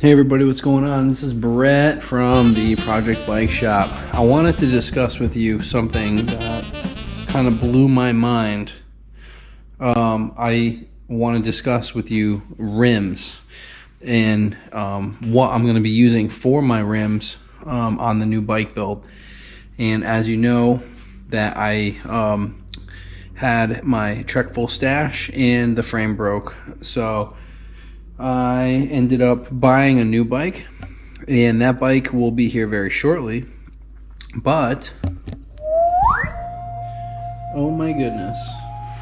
Hey everybody, what's going on? This is Brett from the Project Bike Shop. I wanted to discuss with you something that kind of blew my mind. I want to discuss with you rims and what I'm going to be using for my rims on the new bike build. And as you know, that I had my Trek Full Stash and the frame broke, so I ended up buying a new bike, and that bike will be here very shortly. But oh my goodness,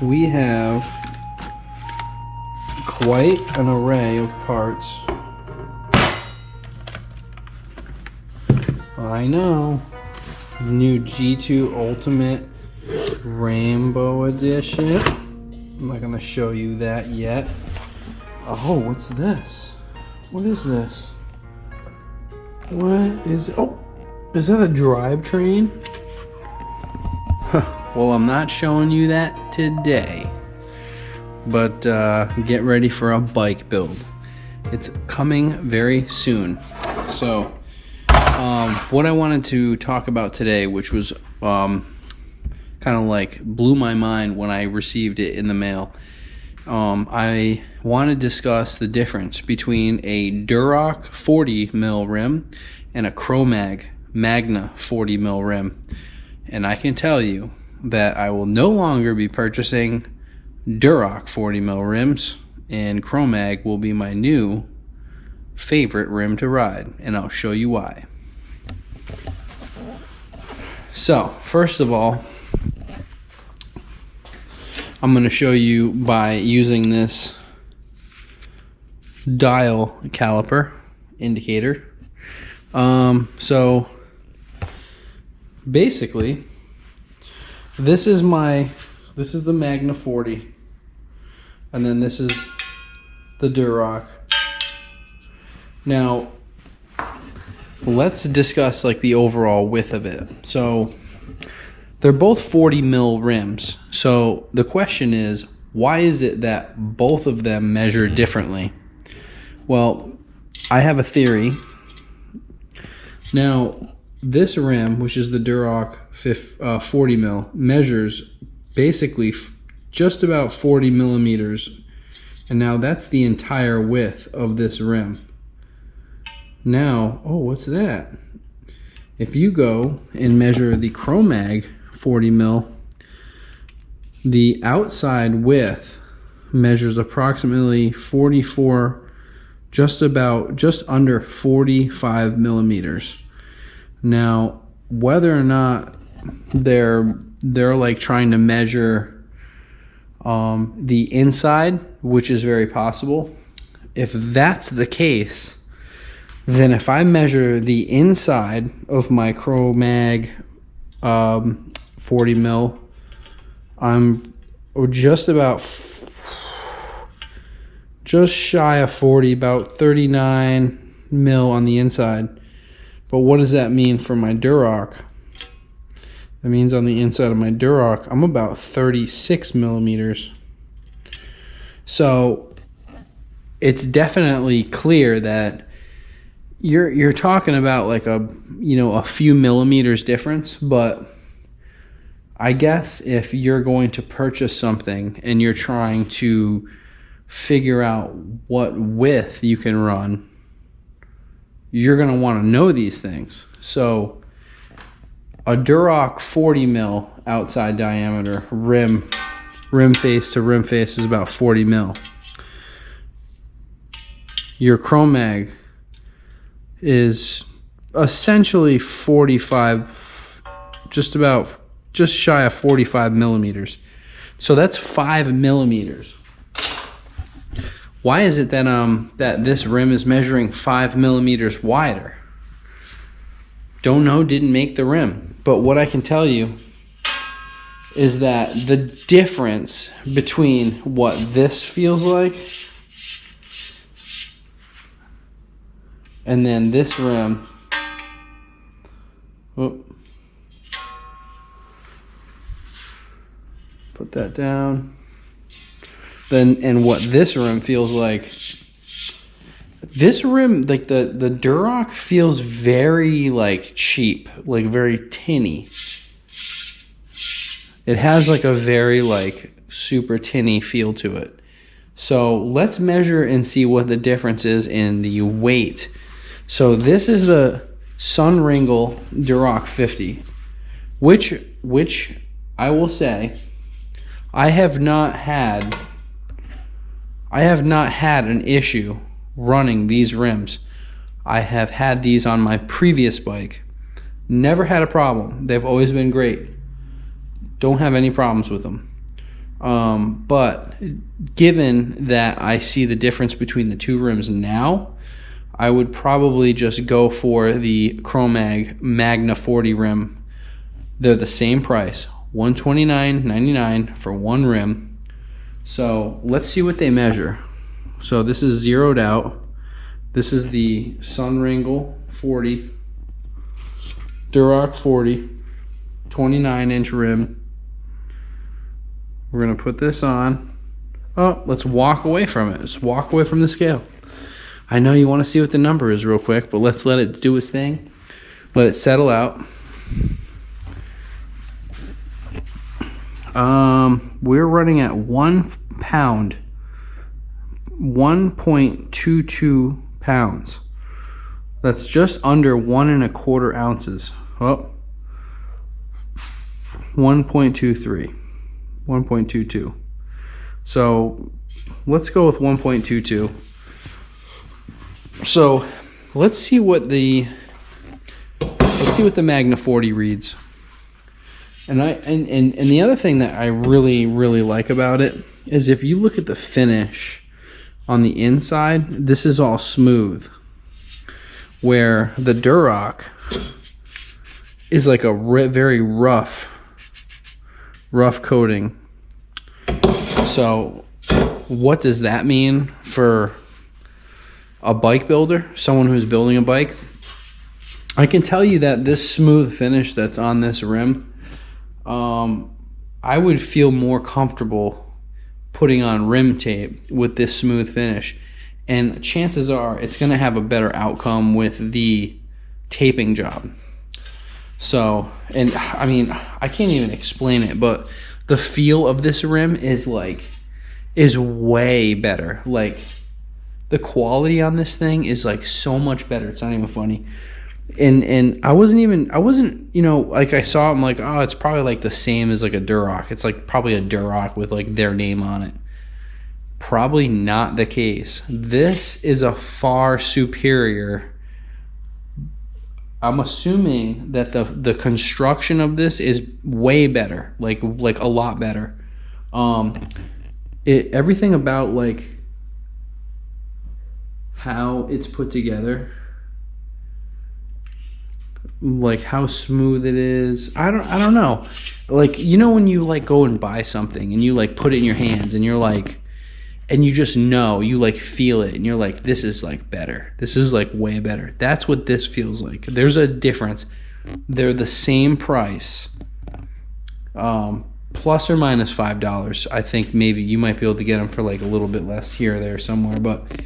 we have quite an array of parts. I know, new G2 Ultimate Rainbow Edition. I'm not gonna show you that yet. Oh, what's this? What is this? What is it? Oh, is that a drivetrain? Well, I'm not showing you that today, but get ready for a bike build. It's coming very soon. So, what I wanted to talk about today, which was kind of like blew my mind when I received it in the mail. I want to discuss the difference between a Duroc 40 mil rim and a Chromag Magna 40 mil rim. And I can tell you that I will no longer be purchasing Duroc 40 mil rims, and Chromag will be my new favorite rim to ride, and I'll show you why. So, first of all, I'm going to show you by using this dial caliper indicator. So basically, this is the Magna 40, and then this is the Duroc. Now, let's discuss like the overall width of it. So they're both 40 mil rims. So the question is, why is it that both of them measure differently? Well, I have a theory. Now, this rim, which is the Duroc 40 mil, measures basically just about 40 millimeters. And now that's the entire width of this rim. Now, oh, what's that? If you go and measure the Chromag 40 mil, the outside width measures approximately 44, just under 45 millimeters. Now, whether or not they're like trying to measure the inside, which is very possible, if that's the case, then if I measure the inside of my Chromag 40 mil, I'm just shy of 40, about 39 mil on the inside. But what does that mean for my Duroc? That means on the inside of my Duroc, I'm about 36 millimeters. So it's definitely clear that you're talking about like a few millimeters difference. But I guess if you're going to purchase something and you're trying to figure out what width you can run, you're going to want to know these things. So a Duroc 40 mil outside diameter rim face to rim face is about 40 mil. Your Chromag is essentially 45, just shy of 45 millimeters. So that's 5 millimeters. Why is it that that this rim is measuring 5 millimeters wider? Don't know, didn't make the rim. But what I can tell you is that the difference between what this feels like and then this rim, put that down, and what this rim feels like This rim, like the Duroc, feels very like cheap, like very tinny. It has like a very like super tinny feel to it. So let's measure and see what the difference is in the weight. So this is the Sunringle Duroc 50, which I will say I have not had an issue running these rims. I have had these on my previous bike. Never had a problem. They've always been great. Don't have any problems with them. But given that I see the difference between the two rims now, I would probably just go for the Chromag Magna 40 rim. They're the same price, $129.99 for one rim. So let's see what they measure. So this is zeroed out. This is the Sunringle 40, Duroc 40, 29-inch rim. We're gonna put this on. Oh, let's walk away from it. Let's walk away from the scale. I know you want to see what the number is real quick, but let's let it do its thing. Let it settle out. We're running at 1 pound, 1.22 pounds. That's just under 1¼ ounces. Oh, 1.23. 1.22. So let's go with 1.22. So let's see what the Magna 40 reads. And the other thing that I really like about it is if you look at the finish on the inside, this is all smooth, where the Duroc is like a very rough coating. So what does that mean for a bike builder, someone who's building a bike? I can tell you that this smooth finish that's on this rim, I would feel more comfortable putting on rim tape with this smooth finish, and chances are it's going to have a better outcome with the taping job. So, and I mean, I can't even explain it, but the feel of this rim is way better. Like, the quality on this thing is like so much better. It's not even funny. And I wasn't, you know, like I saw it, I'm like, oh, it's probably like the same as like a Duroc. It's like probably a Duroc with like their name on it. Probably not the case. This is a far superior. I'm assuming that the construction of this is way better, like a lot better. Everything about like how it's put together, like how smooth it is. I don't know. Like, you know, when you like go and buy something and you like put it in your hands and you're like, and you just know, you like feel it and you're like, this is like better. This is like way better. That's what this feels like. There's a difference. They're the same price, plus or minus $5. I think maybe you might be able to get them for like a little bit less here or there somewhere, but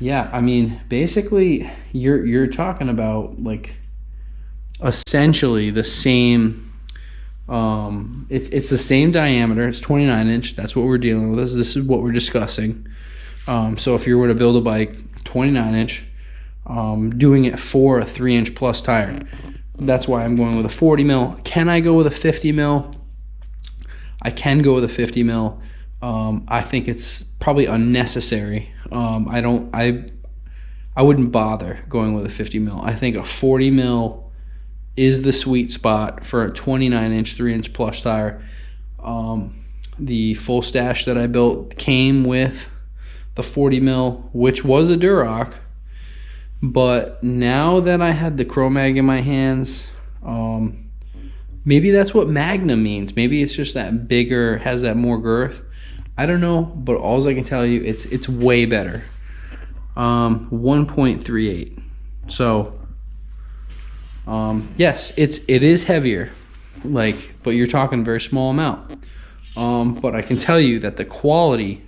yeah, I mean, basically you're talking about like essentially the same. It's the same diameter. It's 29-inch. That's what we're dealing with. This is what we're discussing. So if you were to build a bike 29-inch, doing it for a 3-inch plus tire, that's why I'm going with a 40 mil. Can I go with a 50 mil? I can go with a 50 mil. I think it's probably unnecessary. I wouldn't bother going with a 50 mil. I think a 40 mil is the sweet spot for a 29-inch 3-inch plush tire. The full stash that I built came with the 40 mil, which was a Duroc, but now that I had the Chromag in my hands, maybe that's what Magna means. Maybe it's just that bigger, has that more girth. I don't know, but all I can tell you, it's way better. 1.38. So yes, it is heavier, like, but you're talking a very small amount. But I can tell you that the quality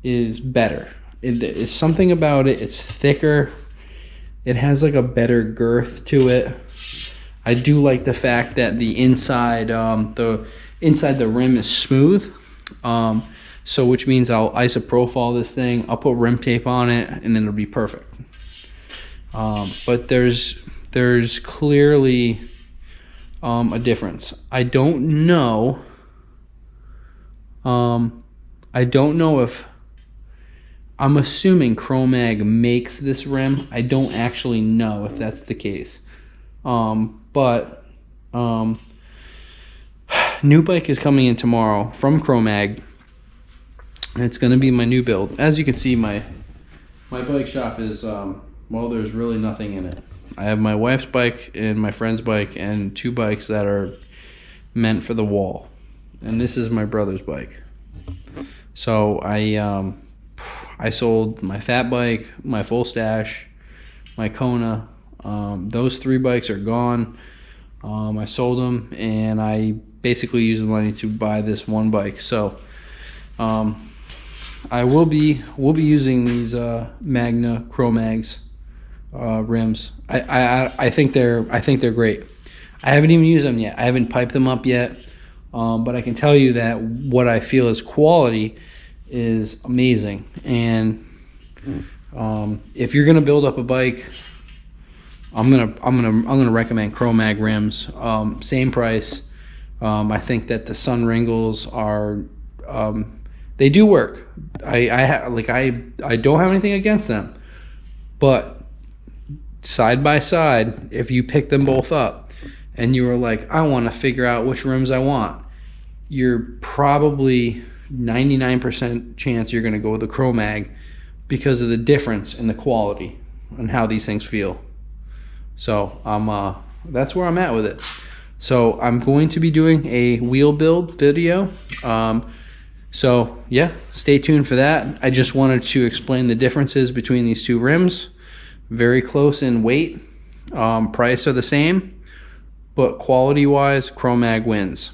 is better. It's something about it. It's thicker. It has like a better girth to it. I do like the fact that the inside the rim is smooth. So which means I'll isoprofile this thing. I'll put rim tape on it, and then it'll be perfect. But there's clearly a difference. I don't know if, I'm assuming Chromag makes this rim. I don't actually know if that's the case. But new bike is coming in tomorrow from Chromag. And it's going to be my new build. As you can see, my bike shop is, well, there's really nothing in it. I have my wife's bike and my friend's bike and 2 bikes that are meant for the wall. And this is my brother's bike. So I sold my fat bike, my full stash, my Kona. Those 3 bikes are gone. I sold them, and I basically used the money to buy this one bike. So we'll be using these Magna Chromags rims. I think they're great. I haven't even used them yet. I haven't piped them up yet, but I can tell you that what I feel is quality is amazing. And if you're gonna build up a bike, I'm gonna recommend Chromag rims. Same price. I think that the Sun Ringles are they do work. I don't have anything against them, but side by side, if you pick them both up and you were like, I want to figure out which rims I want, you're probably 99% chance you're going to go with the Chromag because of the difference in the quality and how these things feel. So that's where I'm at with it. So I'm going to be doing a wheel build video. So yeah, stay tuned for that. I just wanted to explain the differences between these 2 rims. Very close in weight. Price are the same, but quality wise, Chromag wins.